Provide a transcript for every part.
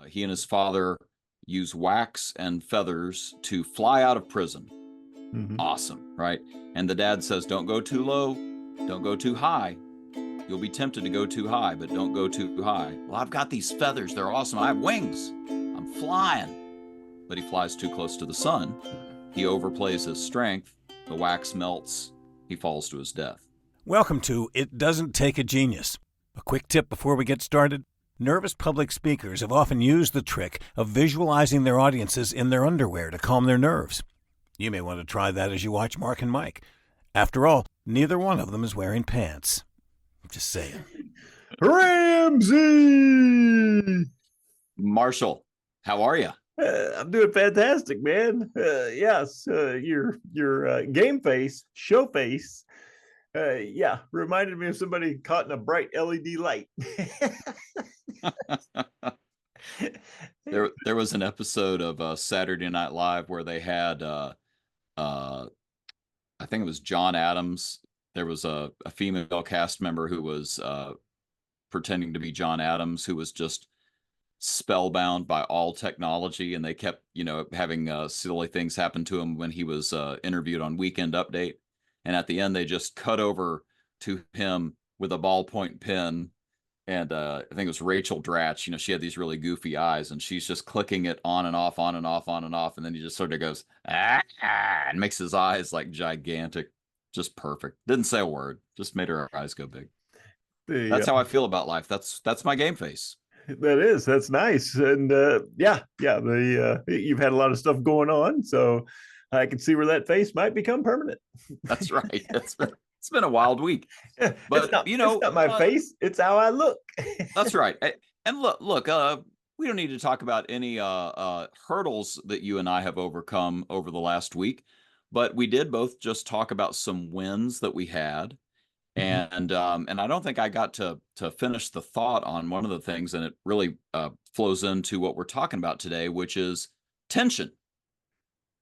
He and his father use wax and feathers to fly out of prison. Mhm. Awesome, right? And the dad says, don't go too low, don't go too high. You'll be tempted to go too high, but don't go too high. Well, I've got these feathers. They're awesome. I have wings. I'm flying. But he flies too close to the sun. He overplays his strength. The wax melts. He falls to his death. Welcome to It Doesn't Take a Genius. A quick tip before we get started. Nervous public speakers have often used the trick of visualizing their audiences in their underwear to calm their nerves. You may want to try that as you watch Mark and Mike. After all, neither one of them is wearing pants. Just saying. Ramsey! Marshall, how are you? I'm doing fantastic, man. Yes, your game face, show face, reminded me of somebody caught in a bright LED light. There was an episode of Saturday Night Live where they had, I think it was John Adams. There was a female cast member who was pretending to be John Adams, who was just spellbound by all technology, and they kept, having silly things happen to him when he was interviewed on Weekend Update. And at the end, they just cut over to him with a ballpoint pen. And I think it was Rachel Dratch. She had these really goofy eyes, and she's just clicking it on and off, on and off, on and off. And then he just sort of goes, and makes his eyes like gigantic, just perfect. Didn't say a word, just made her eyes go big. That's how I feel about life. That's my game face. That's nice. And you've had a lot of stuff going on, so I can see where that face might become permanent. That's right. It's been a wild week, but it's not my face, it's how I look. That's right. And look, we don't need to talk about any hurdles that you and I have overcome over the last week, but we did both just talk about some wins that we had. And I don't think I got to finish the thought on one of the things, and it really flows into what we're talking about today, which is tension.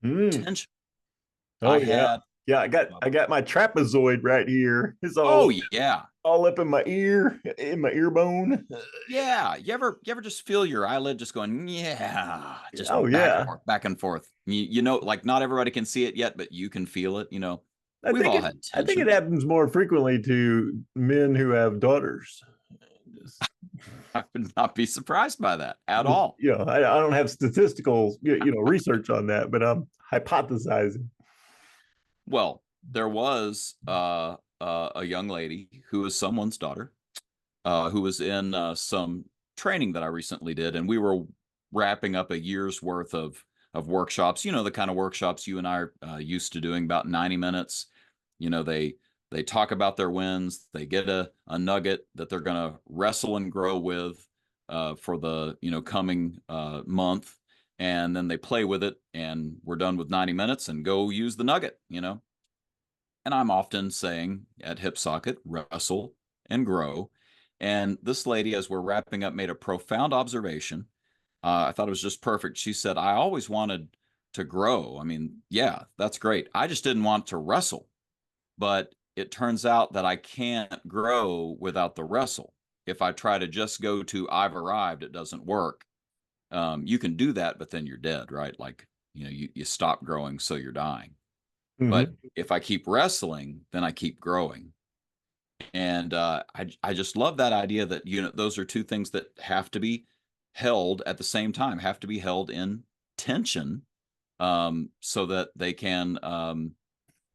Tension. Oh, I got my trapezoid right here. It's all all up in my ear, in my ear bone. Yeah, you ever just feel your eyelid just going just back and forth. Like not everybody can see it yet, but you can feel it. I think it happens more frequently to men who have daughters. I would not be surprised by that at all. I don't have statistical, research on that, but I'm hypothesizing. Well, there was a young lady who was someone's daughter, who was in some training that I recently did, and we were wrapping up a year's worth of workshops. The kind of workshops you and I are used to doing, about 90 minutes. They talk about their wins. They get a nugget that they're going to wrestle and grow with for the coming month, and then they play with it, and we're done with 90 minutes and go use the nugget. And I'm often saying at HipSocket, wrestle and grow. And this lady, as we're wrapping up, made a profound observation. I thought it was just perfect. She said, I always wanted to grow. I mean, yeah, that's great. I just didn't want to wrestle. But it turns out that I can't grow without the wrestle. If I try to just go to I've arrived, it doesn't work. You can do that, but then you're dead, right? Like, you stop growing, so you're dying. Mm-hmm. But if I keep wrestling, then I keep growing. And I just love that idea that, those are two things that have to be held at the same time, have to be held in tension, so that they can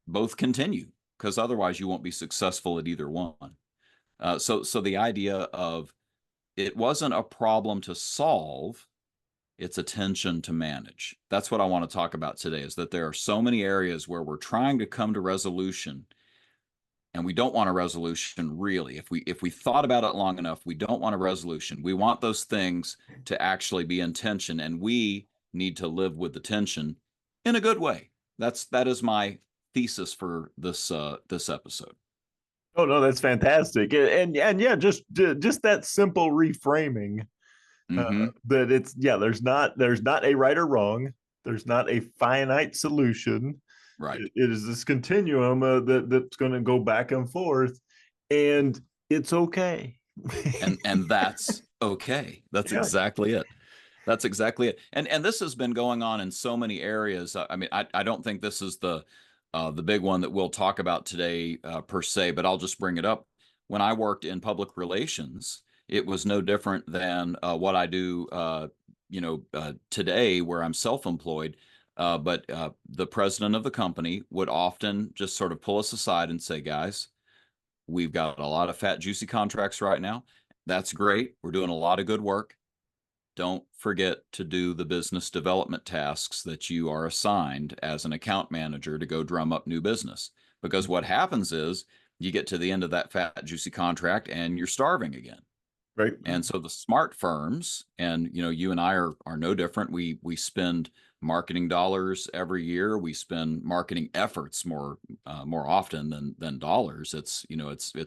both continue, because otherwise you won't be successful at either one. So the idea of it wasn't a problem to solve, it's a tension to manage. That's what I want to talk about today, is that there are so many areas where we're trying to come to resolution, and we don't want a resolution, really. If we thought about it long enough, we don't want a resolution. We want those things to actually be in tension, and we need to live with the tension in a good way. That is my thesis for this episode. Oh no, that's fantastic. And yeah, just that simple reframing, that it's, there's not a right or wrong. There's not a finite solution. Right. It is this continuum that's going to go back and forth, and it's okay. and that's okay. That's exactly it. That's exactly it. And this has been going on in so many areas. I mean, I don't think this is the big one that we'll talk about today per se, but I'll just bring it up. When I worked in public relations, it was no different than what I do, today, where I'm self-employed. But the president of the company would often just sort of pull us aside and say, guys, we've got a lot of fat, juicy contracts right now. That's great. We're doing a lot of good work. Don't forget to do the business development tasks that you are assigned as an account manager to go drum up new business. Because what happens is you get to the end of that fat, juicy contract and you're starving again. Right. And so the smart firms, and you and I are no different. We spend marketing dollars every year. We spend marketing efforts more often than dollars. It's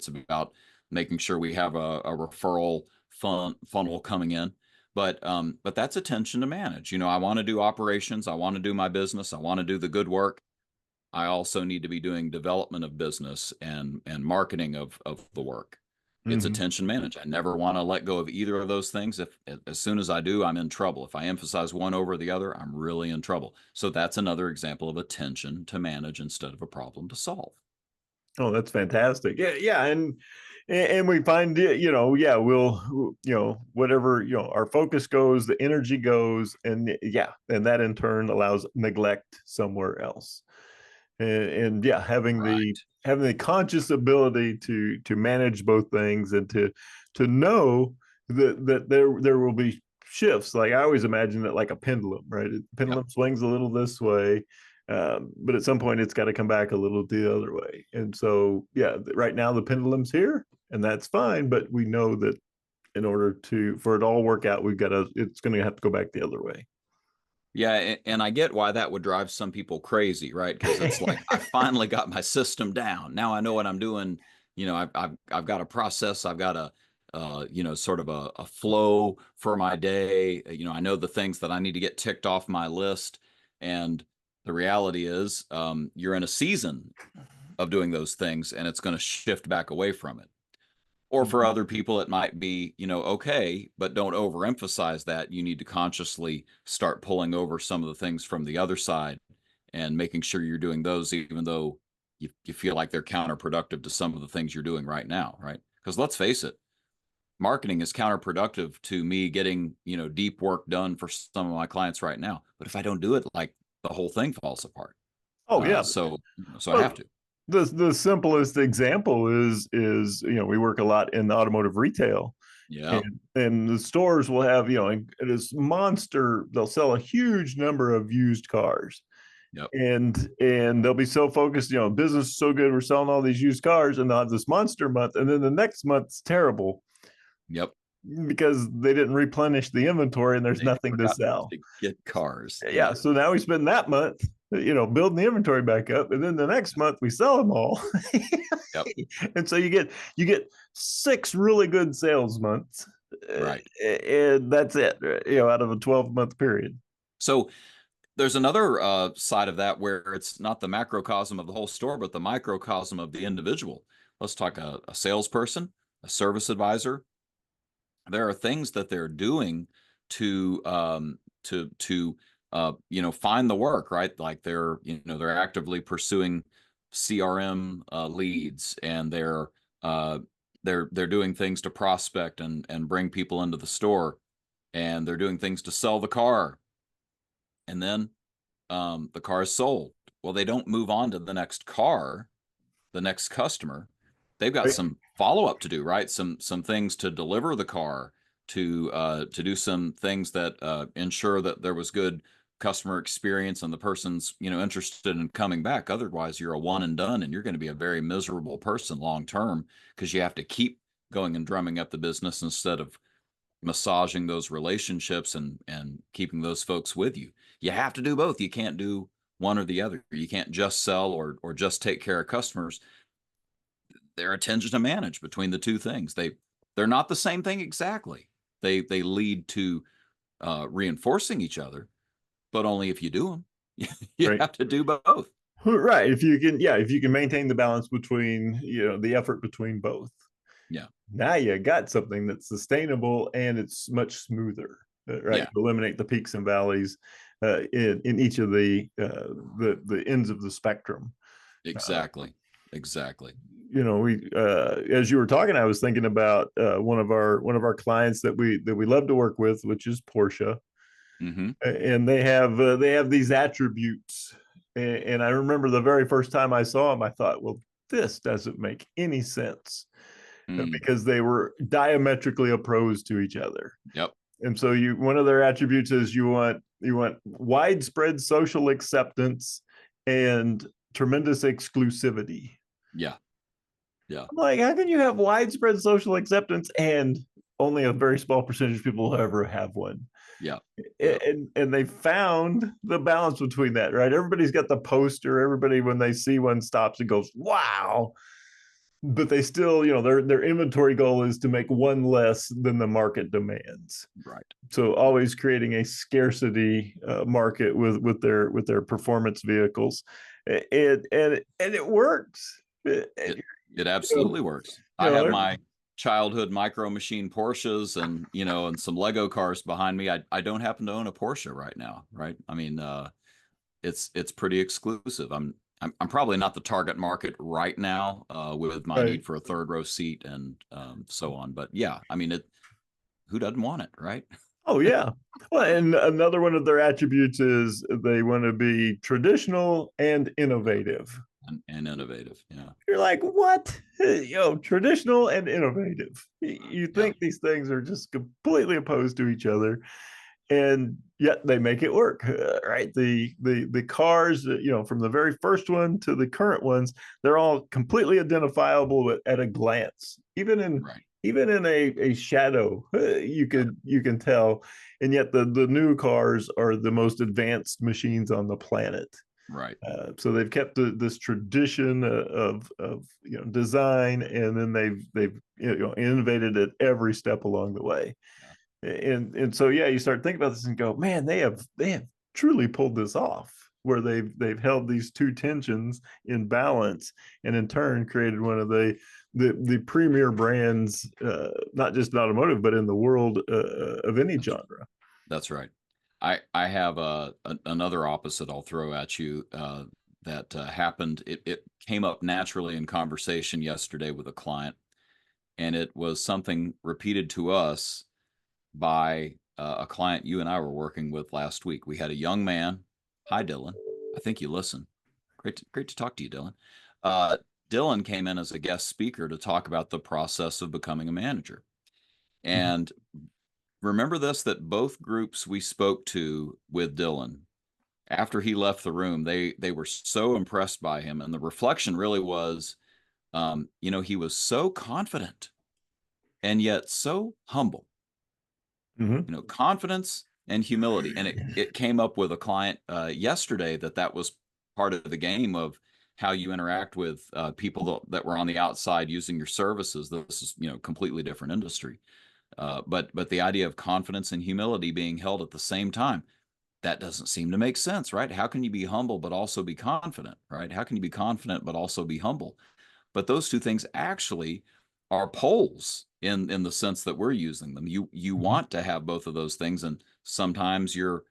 about making sure we have a referral funnel coming in. But that's a tension to manage. I want to do operations. I want to do my business. I want to do the good work. I also need to be doing development of business and marketing of the work. It's a tension manage. I never want to let go of either of those things. If as soon as I do, I'm in trouble. If I emphasize one over the other, I'm really in trouble. So that's another example of a tension to manage instead of a problem to solve. Oh, that's fantastic. Yeah, and we find yeah, we'll whatever our focus goes, the energy goes, and and that in turn allows neglect somewhere else. And yeah, having the conscious ability to manage both things and to know that there will be shifts. Like I always imagine it like a pendulum, right? The pendulum swings a little this way, but at some point it's got to come back a little the other way. And so yeah, right now the pendulum's here, and that's fine. But we know that in order for it all work out, it's going to have to go back the other way. Yeah, and I get why that would drive some people crazy, right? Because it's like I finally got my system down. Now I know what I'm doing. I've got a process. I've got a sort of a flow for my day. I know the things that I need to get ticked off my list. And the reality is, you're in a season of doing those things, and it's going to shift back away from it. Or for other people, it might be, okay, but don't overemphasize that. You need to consciously start pulling over some of the things from the other side and making sure you're doing those, even though you feel like they're counterproductive to some of the things you're doing right now, right? Because let's face it, marketing is counterproductive to me getting, deep work done for some of my clients right now. But if I don't do it, like the whole thing falls apart. Oh yeah. So I have to. The simplest example is we work a lot in automotive retail. Yeah. And the stores will have this monster. They'll sell a huge number of used cars. Yep. And they'll be so focused. Business is so good. We're selling all these used cars, and they'll have this monster month, and then the next month's terrible. Yep. Because they didn't replenish the inventory, and there's nothing to sell. To get cars. Yeah. So now we spend that month building the inventory back up, and then the next month we sell them all. Yep. And so you get 6 really good sales months, right? And that's it, out of a 12-month period. So there's another side of that where it's not the macrocosm of the whole store, but the microcosm of the individual. Let's talk a salesperson, a service advisor. There are things that they're doing to find the work, right? Like they're actively pursuing CRM leads, and they're doing things to prospect and bring people into the store, and they're doing things to sell the car. And then the car is sold. Well, they don't move on to the next car, the next customer. They've got some follow-up to do, right? Some things to deliver the car, to do some things that ensure that there was good customer experience and the person's interested in coming back. Otherwise, you're a one and done, and you're going to be a very miserable person long term, because you have to keep going and drumming up the business instead of massaging those relationships and keeping those folks with you. You have to do both. You can't do one or the other. You can't just sell or just take care of customers. There are tensions to manage between the two things. They're not the same thing exactly. They lead to reinforcing each other, but only if you do them. You have to do both. Right. If you can maintain the balance between, the effort between both. Yeah. Now you got something that's sustainable, and it's much smoother. right? Yeah. To eliminate the peaks and valleys in each of the ends of the spectrum. Exactly. You know, we as you were talking, I was thinking about one of our clients that we love to work with, which is Porsche, and they have these attributes. And I remember the very first time I saw them, I thought, well, this doesn't make any sense, because they were diametrically opposed to each other. Yep. And so one of their attributes is you want widespread social acceptance and tremendous exclusivity. Yeah. I'm like, how can you have widespread social acceptance and only a very small percentage of people will ever have one? Yeah. And they found the balance between that, right? Everybody's got the poster. Everybody, when they see one, stops and goes, wow. But they still, you know, their inventory goal is to make one less than the market demands. Right. So always creating a scarcity market with their performance vehicles, and it works. It absolutely works. I have my childhood Micro Machine Porsches and, you know, and some Lego cars behind me. I don't happen to own a Porsche right now, right? I mean, it's pretty exclusive. I'm probably not the target market right now with my need for a third row seat and so on. But yeah, I mean, who doesn't want it, right? Oh yeah. Well, and another one of their attributes is they want to be traditional and innovative. And innovative, yeah. You're like, what? Traditional and innovative. You think these things are just completely opposed to each other, and yet they make it work, right? The cars, from the very first one to the current ones, they're all completely identifiable at a glance. Even in a shadow, you can tell. And yet the new cars are the most advanced machines on the planet. Right. So they've kept this tradition of design, and then they've innovated at every step along the way. And so you start thinking about this and go, man, they have truly pulled this off, where they've held these two tensions in balance, and in turn created one of the premier brands, not just in automotive, but in the world of any genre. That's right. I have another opposite I'll throw at you that happened. It came up naturally in conversation yesterday with a client, and it was something repeated to us by a client you and I were working with last week. We had a young man. Hi, Dylan. I think you listen. Great to talk to you, Dylan. Dylan came in as a guest speaker to talk about the process of becoming a manager. And remember this, that both groups we spoke to with Dylan, after he left the room, they were so impressed by him. And the reflection really was, he was so confident and yet so humble. Confidence and humility. And it came up with a client yesterday that was part of the game of how you interact with people that were on the outside using your services. This is, completely different industry. But the idea of confidence and humility being held at the same time, that doesn't seem to make sense, right? How can you be humble but also be confident, right? How can you be confident but also be humble? But those two things actually are poles in the sense that we're using them. You want to have both of those things, and sometimes you're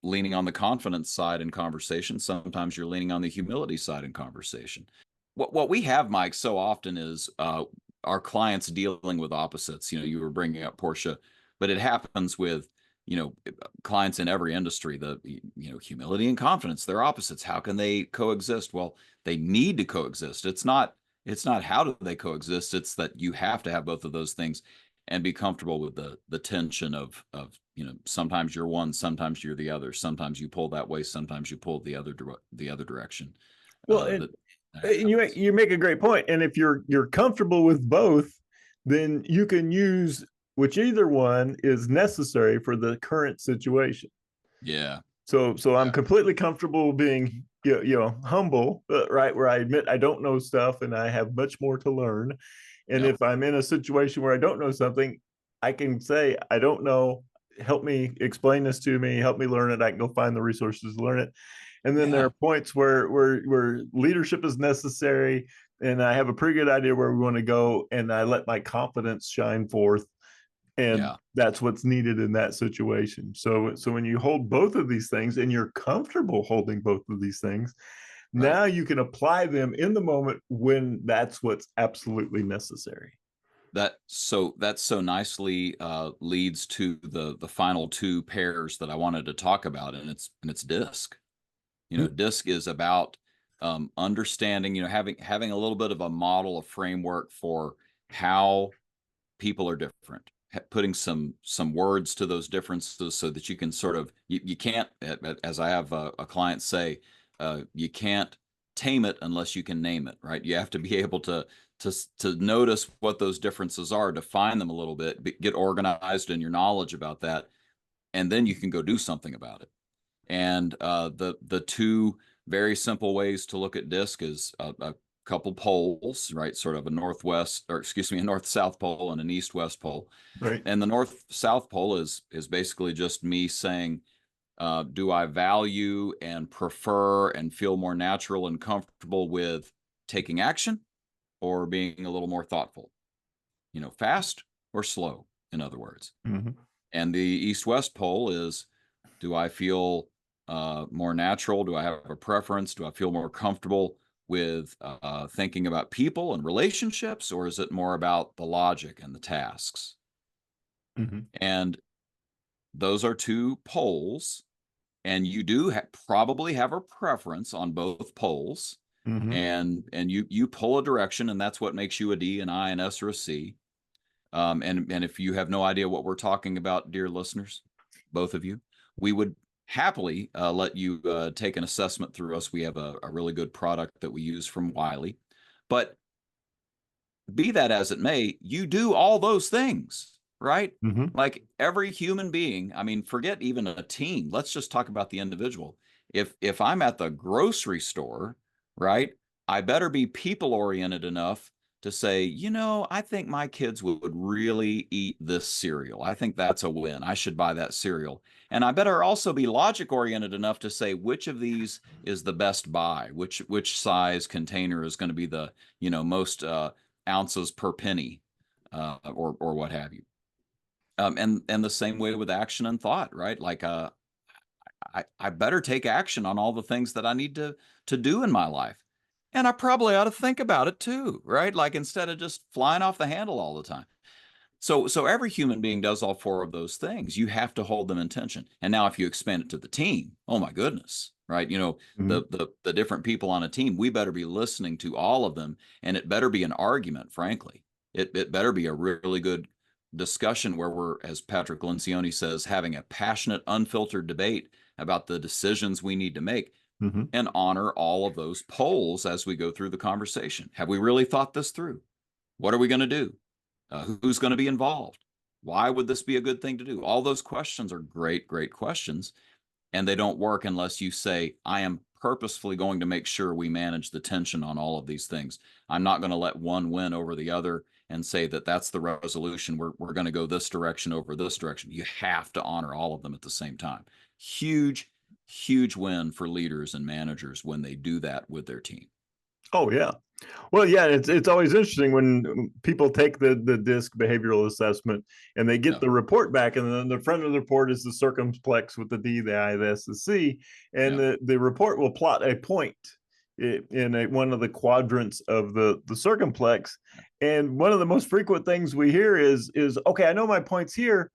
leaning on the confidence side in conversation. Sometimes you're leaning on the humility side in conversation. What we have, Mike, so often is our clients dealing with opposites. You were bringing up Porsche, but it happens with clients in every industry. The humility and confidence, they're opposites. How can they coexist? Well, they need to coexist. It's not how do they coexist, it's that you have to have both of those things and be comfortable with the tension of sometimes you're one, sometimes you're the other, sometimes you pull that way, sometimes you pull the other direction. Well, you make a great point. And if you're comfortable with both, then you can use whichever one is necessary for the current situation. Yeah. So I'm completely comfortable being humble, right, where I admit I don't know stuff and I have much more to learn. And if I'm in a situation where I don't know something, I can say, I don't know, help me explain this to me, help me learn it. I can go find the resources to learn it. And then there are points where leadership is necessary, and I have a pretty good idea where we want to go, and I let my confidence shine forth And Yeah. that's what's needed in that situation. So when you hold both of these things and you're comfortable holding both of these things, Right. now you can apply them in the moment when that's what's absolutely necessary. That so nicely leads to the final two pairs that I wanted to talk about, and it's DISC. You know, DISC is about understanding, you know, having a little bit of a model, a framework for how people are different, putting some words to those differences so that you can sort of you can't, as I have a client say, you can't tame it unless you can name it, right? You have to be able to notice what those differences are, define them a little bit, get organized in your knowledge about that, and then you can go do something about it. And the two very simple ways to look at DISC is a couple poles, right? Sort of a northwest, or excuse me, a north-south pole and an east-west pole. Right. And the north-south pole is basically just me saying, do I value and prefer and feel more natural and comfortable with taking action, or being a little more thoughtful? You know, fast or slow, in other words. Mm-hmm. And the east-west pole is, do I feel more natural? Do I have a preference? Do I feel more comfortable with thinking about people and relationships, or is it more about the logic and the tasks? Mm-hmm. And those are two poles, and you do probably have a preference on both poles, Mm-hmm. and you pull a direction, and that's what makes you a D, an I, an S, or a C. And if you have no idea what we're talking about, dear listeners, both of you, we would happily let you take an assessment through us. We have a really good product that we use from Wiley. But be that as it may, you do all those things, right? Mm-hmm. Like every human being, I mean, forget even a team. Let's just talk about the individual. If I'm at the grocery store, right, I better be people oriented enough to say, you know, I think my kids would really eat this cereal. I think that's a win. I should buy that cereal. And I better also be logic oriented enough to say which of these is the best buy, which size container is going to be the, you know, most ounces per penny, or what have you. And the same way with action and thought, right? Like I better take action on all the things that I need to do in my life. And I probably ought to think about it too, right? Like instead of just flying off the handle all the time. So every human being does all four of those things. You have to hold them in tension. And now if you expand it to the team, oh my goodness, right? You know, Mm-hmm. the different people on a team, we better be listening to all of them, and it better be an argument, frankly. It better be a really good discussion where we're, as Patrick Lencioni says, having a passionate, unfiltered debate about the decisions we need to make, Mm-hmm. and honor all of those polls as we go through the conversation. Have we really thought this through? What are we going to do? Who's going to be involved? Why would this be a good thing to do? All those questions are great, great questions. And they don't work unless you say, I am purposefully going to make sure we manage the tension on all of these things. I'm not going to let one win over the other and say that that's the resolution. We're going to go this direction over this direction. You have to honor all of them at the same time. Huge, huge win for leaders and managers when they do that with their team. Oh yeah. Well, yeah, it's always interesting when people take the DISC behavioral assessment and they get the report back, and then the front of the report is the circumplex with the D, the I, the S, the C, and the report will plot a point in one of the quadrants of the circumplex. And one of the most frequent things we hear is okay, I know my point's here,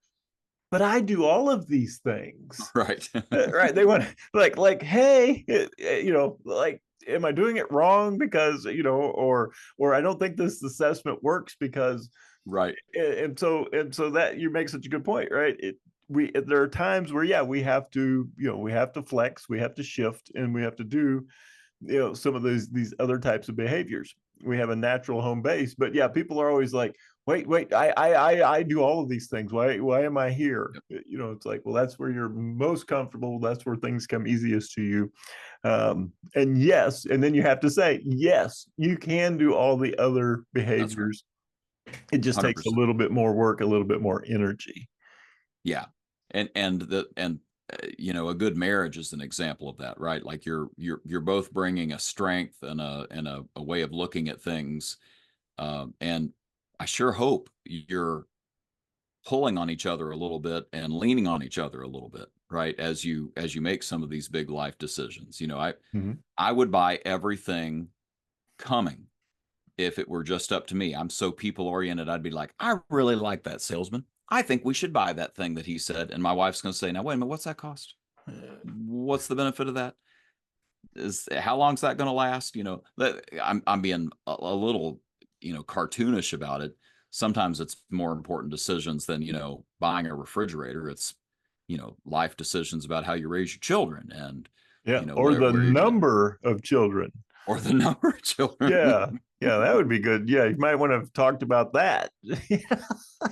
but I do all of these things. Right. Right. They want like, hey, you know, like, am I doing it wrong because, you know, or I don't think this assessment works because, right. And so that you make such a good point, right? There are times where, yeah, we have to, you know, we have to flex, we have to shift, and we have to do, you know, some of these other types of behaviors. We have a natural home base, but yeah, people are always like, wait, I do all of these things. Why am I here? Yep. You know, it's like, well, that's where you're most comfortable. That's where things come easiest to you. And yes, and then you have to say, yes, you can do all the other behaviors. Right. It just 100%. Takes a little bit more work, a little bit more energy. Yeah. And you know, a good marriage is an example of that, right? Like you're both bringing a strength and a way of looking at things. And I sure hope you're pulling on each other a little bit and leaning on each other a little bit, right? As you make some of these big life decisions. I would buy everything coming if it were just up to me. I'm so people oriented. I'd be like, I really like that salesman. I think we should buy that thing that he said. And my wife's going to say, now, wait a minute, what's that cost? What's the benefit of that? How long's that going to last? I'm being a little, cartoonish about it. Sometimes it's more important decisions than, buying a refrigerator. It's, life decisions about how you raise your children and, or the number of children. Or the number of children. Yeah, that would be good. Yeah, you might want to have talked about that.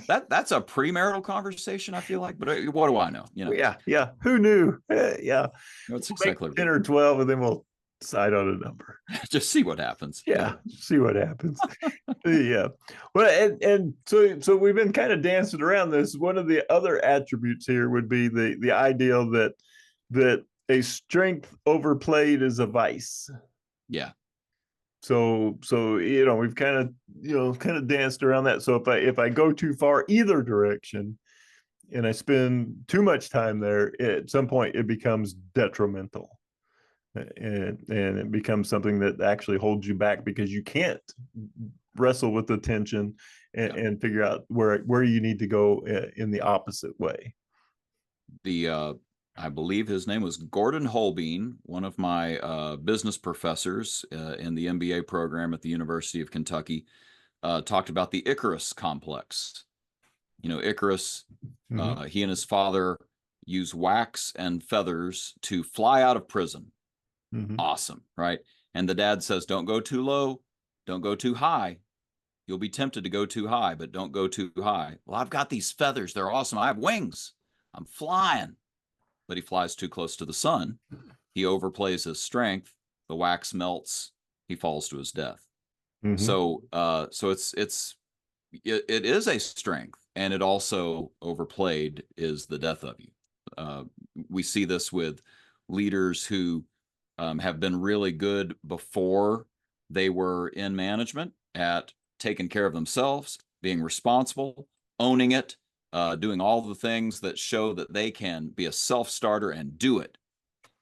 That's a premarital conversation, I feel like. But what do I know? Yeah. Who knew? Yeah. That's exactly 10 or 12, and then we'll decide on a number. Just see what happens. Yeah, see what happens. Yeah. Well, and so we've been kind of dancing around this. One of the other attributes here would be the ideal that a strength overplayed is a vice. Yeah. So we've kind of danced around that. So if I go too far either direction and I spend too much time there, at some point it becomes detrimental. And it becomes something that actually holds you back because you can't wrestle with the tension and figure out where you need to go in the opposite way. I believe his name was Gordon Holbein, one of my business professors in the MBA program at the University of Kentucky, talked about the Icarus complex. Icarus, he and his father use wax and feathers to fly out of prison. Awesome, right? And the dad says, don't go too low, don't go too high. You'll be tempted to go too high, but don't go too high. Well, I've got these feathers. They're awesome. I have wings. I'm flying. But he flies too close to the sun. He overplays his strength. The wax melts. He falls to his death. So it is a strength, and it also overplayed is the death of you. We see this with leaders who have been really good before they were in management at taking care of themselves, being responsible, owning it, doing all the things that show that they can be a self-starter and do it.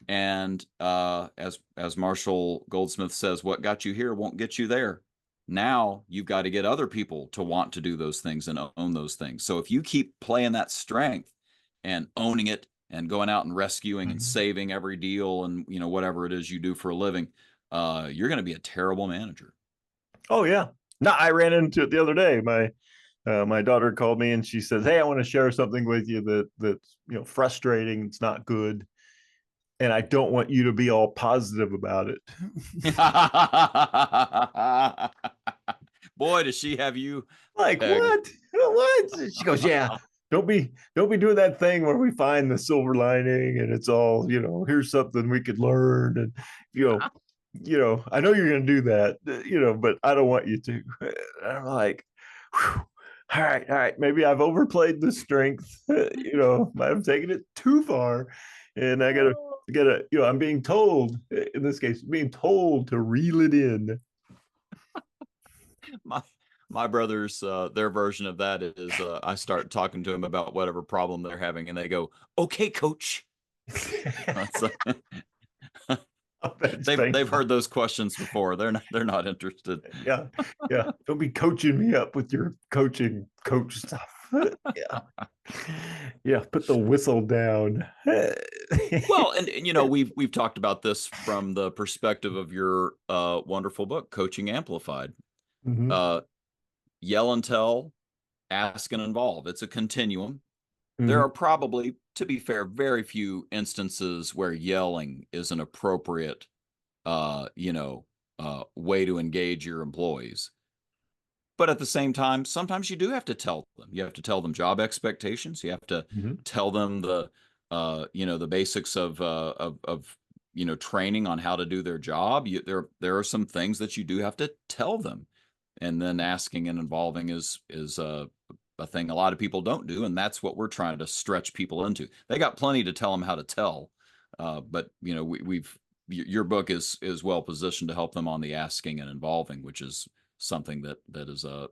And as Marshall Goldsmith says, what got you here won't get you there. Now you've got to get other people to want to do those things and own those things. So if you keep playing that strength and owning it and going out and rescuing and saving every deal and whatever it is you do for a living, you're going to be a terrible manager. Oh yeah. No, I ran into it the other day. My daughter called me and she says, "Hey, I want to share something with you that's frustrating. It's not good, and I don't want you to be all positive about it." Boy, does she have you like what? She goes, "Yeah, don't be doing that thing where we find the silver lining and it's all here's something we could learn and I know you're going to do that, but I don't want you to." And I'm like, whew. All right. Maybe I've overplayed the strength. Might have taken it too far, and I gotta. I'm being told, in this case, to reel it in. My brothers, their version of that is, I start talking to them about whatever problem they're having, and they go, "Okay, coach." They've heard those questions before. They're not interested. Yeah. Don't be coaching me up with your coach stuff. Yeah. Put the whistle down. Well, and we've talked about this from the perspective of your wonderful book, Coaching Amplified. Yell and tell, ask and involve. It's a continuum. There are probably, to be fair, very few instances where yelling is an appropriate, way to engage your employees. But at the same time, sometimes you do have to tell them. You have to tell them job expectations. You have to tell them the basics of training on how to do their job. There are some things that you do have to tell them, and then asking and involving is a thing a lot of people don't do, and that's what we're trying to stretch people into. They got plenty to tell them how to tell, but your book is well positioned to help them on the asking and involving, which is something that is a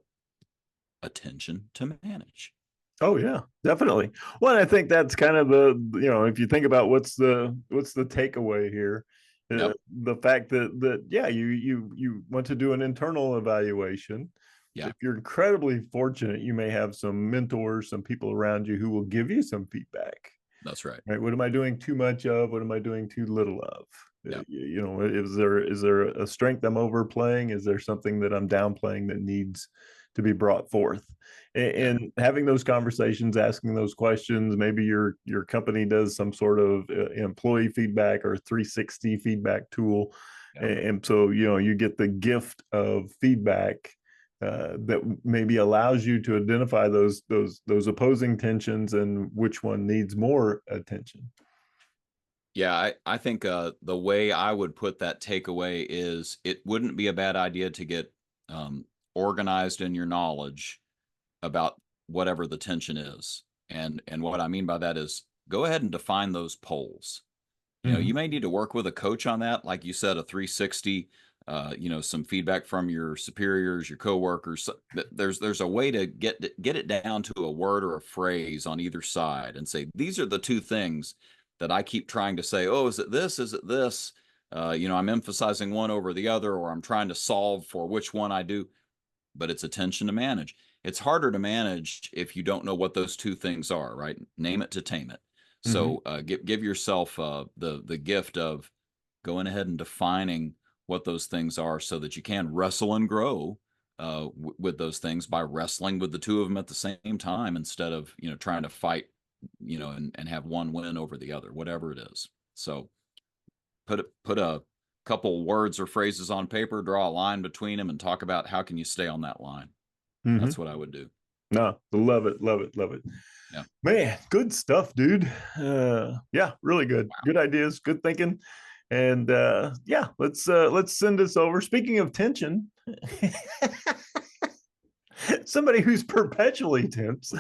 attention to manage. Oh yeah, definitely. Well, I think that's kind of if you think about what's the takeaway here, Yep. the fact that yeah, you want to do an internal evaluation. Yeah. If you're incredibly fortunate, you may have some mentors, some people around you who will give you some feedback. That's right. Right? What am I doing too much of? What am I doing too little of? Yeah. Is there a strength I'm overplaying? Is there something that I'm downplaying that needs to be brought forth? And having those conversations, asking those questions, maybe your company does some sort of employee feedback or 360 feedback tool, Yeah. and so you get the gift of feedback that maybe allows you to identify those opposing tensions and which one needs more attention. Yeah, I think the way I would put that takeaway is it wouldn't be a bad idea to get organized in your knowledge about whatever the tension is. And what I mean by that is go ahead and define those poles. You may need to work with a coach on that, like you said, a 360, some feedback from your superiors, your coworkers. There's a way to get it down to a word or a phrase on either side and say, these are the two things that I keep trying to say. Oh, is it this? Is it this? I'm emphasizing one over the other, or I'm trying to solve for which one I do, but it's a tension to manage. It's harder to manage if you don't know what those two things are, right? Name it to tame it. So give yourself the gift of going ahead and defining what those things are so that you can wrestle and grow with those things by wrestling with the two of them at the same time instead of trying to fight and have one win over the other, whatever it is. So put a couple words or phrases on paper, draw a line between them, and talk about how can you stay on that line. That's what I would do. No, love it, love it, love it. Yeah. Man, good stuff, dude. Yeah, really good. Wow. Good ideas, good thinking. And yeah, let's send this over. Speaking of tension, somebody who's perpetually tense.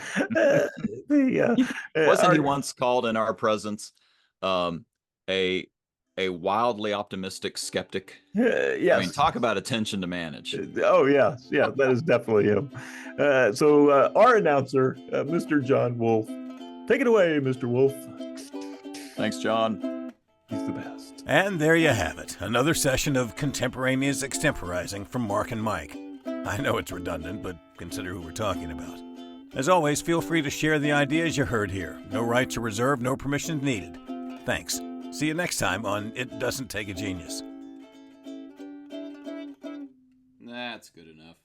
Wasn't he once called in our presence a wildly optimistic skeptic? Yes. I mean, talk about attention to manage. Oh yeah, yeah, that is definitely him. So our announcer, Mr. John Wolf, take it away, Mr. Wolf. Thanks, John. He's the best. And there you have it, another session of contemporaneous extemporizing from Mark and Mike. I know it's redundant, but consider who we're talking about. As always, feel free to share the ideas you heard here. No right to reserve, no permissions needed. Thanks. See you next time on It Doesn't Take a Genius. That's good enough.